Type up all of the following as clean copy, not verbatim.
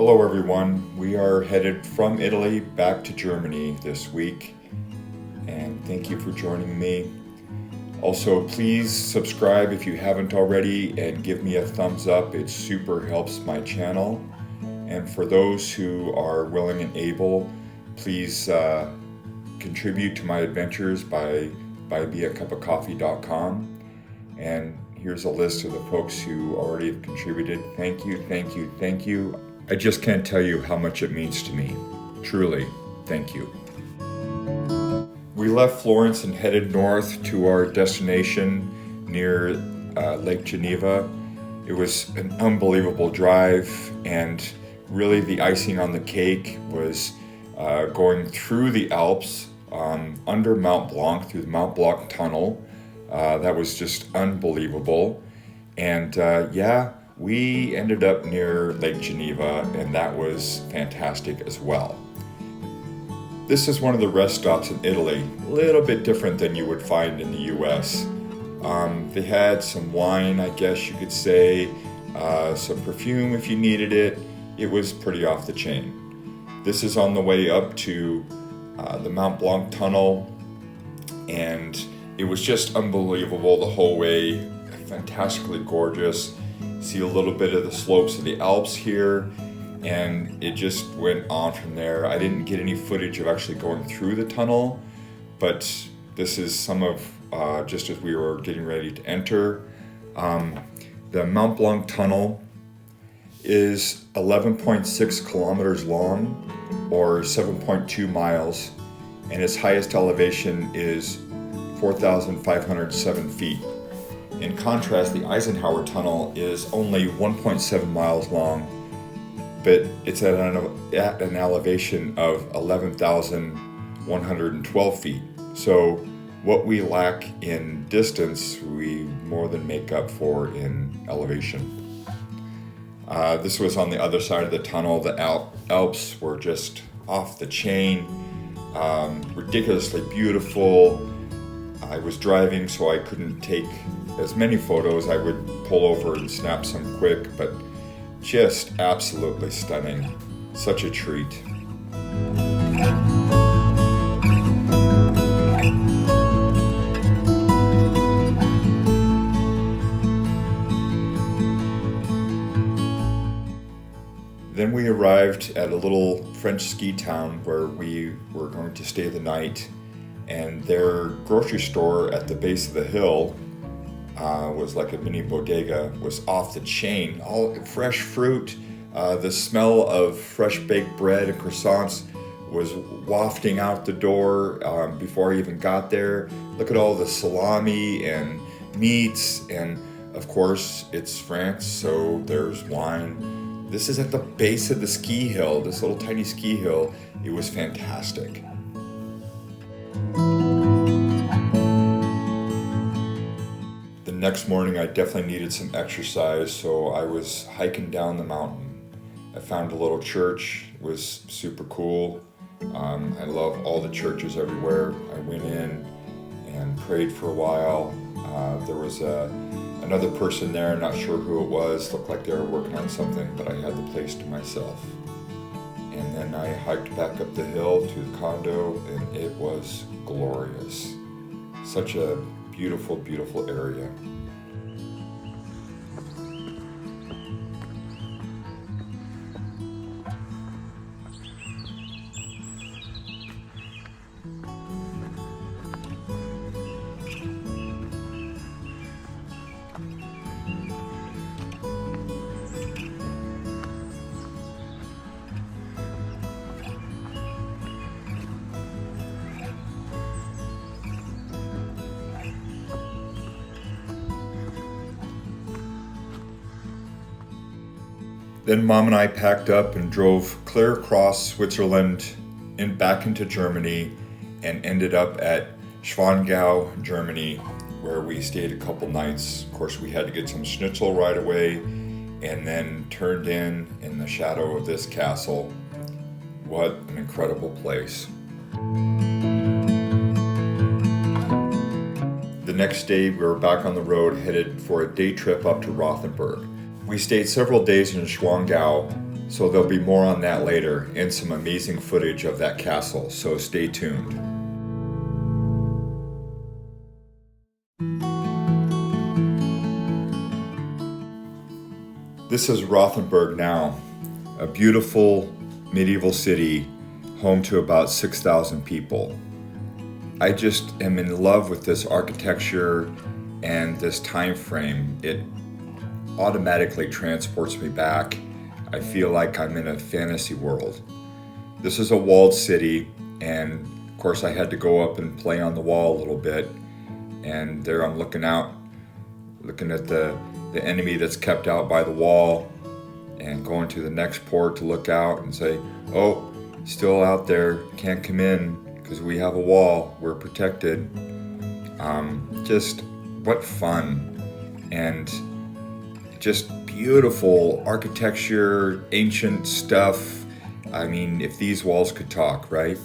Hello everyone, we are headed from Italy back to Germany this week, and thank you for joining me. Also, please subscribe if you haven't already and give me a thumbs up. It super helps my channel. And for those who are willing and able, please contribute to my adventures by beacupofcoffee.com. And here's a list of the folks who already have contributed. Thank you, thank you, thank you. I just can't tell you how much it means to me. Truly, thank you. We left Florence and headed north to our destination near Lake Geneva. It was an unbelievable drive, and really the icing on the cake was going through the Alps, under Mont Blanc, through the Mont Blanc tunnel. That was just unbelievable. And we ended up near Lake Geneva, and that was fantastic as well. This is one of the rest stops in Italy, a little bit different than you would find in the US. They had some wine, I guess you could say, some perfume if you needed it. It was pretty off the chain. This is on the way up to the Mont Blanc tunnel, and it was just unbelievable the whole way, fantastically gorgeous. See a little bit of the slopes of the Alps here, and it just went on from there. I didn't get any footage of actually going through the tunnel, but this is some of just as we were getting ready to enter. The Mont Blanc tunnel is 11.6 kilometers long, or 7.2 miles, and its highest elevation is 4,507 feet. In contrast, the Eisenhower Tunnel is only 1.7 miles long, but it's at an elevation of 11,112 feet. So what we lack in distance, we more than make up for in elevation. This was on the other side of the tunnel. The Alps were just off the chain, ridiculously beautiful. I was driving, so I couldn't take as many photos. I would pull over and snap some quick, but just absolutely stunning. Such a treat. Then we arrived at a little French ski town where we were going to stay the night, and their grocery store at the base of the hill was like a mini bodega, was off the chain. All fresh fruit, the smell of fresh baked bread and croissants was wafting out the door before I even got there. Look at all the salami and meats, and of course it's France, so there's wine. This is at the base of the ski hill, this little tiny ski hill. It was fantastic. The next morning I definitely needed some exercise, so I was hiking down the mountain. I found a little church. It was super cool. I love all the churches everywhere. I went in and prayed for a while. There was another person there, not sure who it was, looked like they were working on something, but I had the place to myself. And then I hiked back up the hill to the condo, and it was glorious. Such a beautiful, beautiful area. Then Mom and I packed up and drove clear across Switzerland and back into Germany, and ended up at Schwangau, Germany, where we stayed a couple nights. Of course, we had to get some schnitzel right away, and then turned in the shadow of this castle. What an incredible place. The next day, we were back on the road, headed for a day trip up to Rothenburg. We stayed several days in Schwangau, So there'll be more on that later and some amazing footage of that castle, so stay tuned. This is Rothenburg now, a beautiful medieval city home to about 6,000 people. I just am in love with this architecture and this time frame. It automatically transports me back. I feel like I'm in a fantasy world. This is a walled city, and of course I had to go up and play on the wall a little bit, and there I'm looking out, looking at the enemy that's kept out by the wall, and going to the next port to look out and say, oh, still out there, can't come in because we have a wall, we're protected. Just what fun, and just beautiful architecture, ancient stuff. I mean, if these walls could talk, right?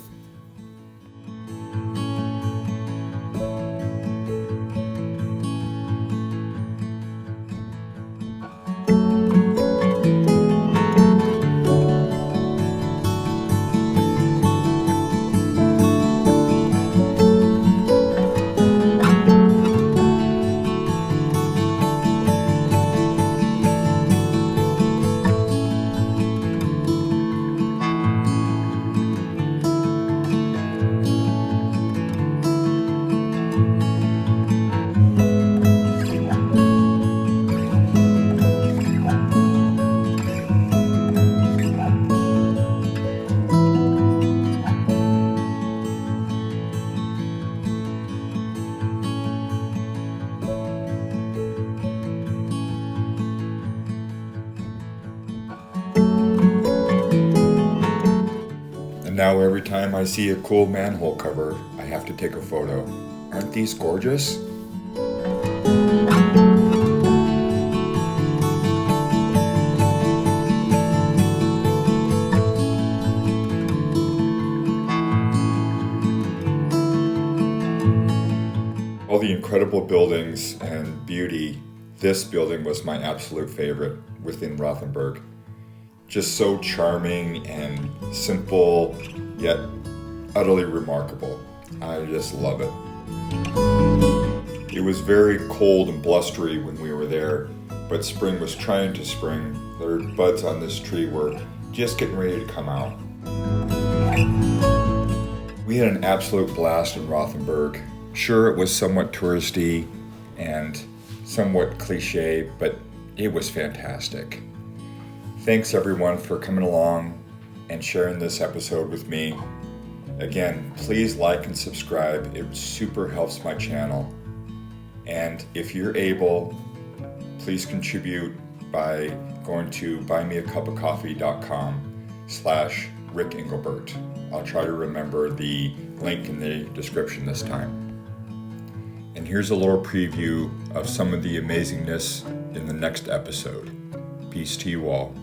Now every time I see a cool manhole cover, I have to take a photo. Aren't these gorgeous? All the incredible buildings and beauty, this building was my absolute favorite within Rothenburg. Just so charming and simple, yet utterly remarkable. I just love it. It was very cold and blustery when we were there, but spring was trying to spring. The buds on this tree were just getting ready to come out. We had an absolute blast in Rothenburg. Sure, it was somewhat touristy and somewhat cliche, but it was fantastic. Thanks everyone for coming along and sharing this episode with me. Again, please like and subscribe. It super helps my channel. And if you're able, please contribute by going to buymeacupofcoffee.com/Rick Engelbert. I'll try to remember the link in the description this time. And here's a little preview of some of the amazingness in the next episode. Peace to you all.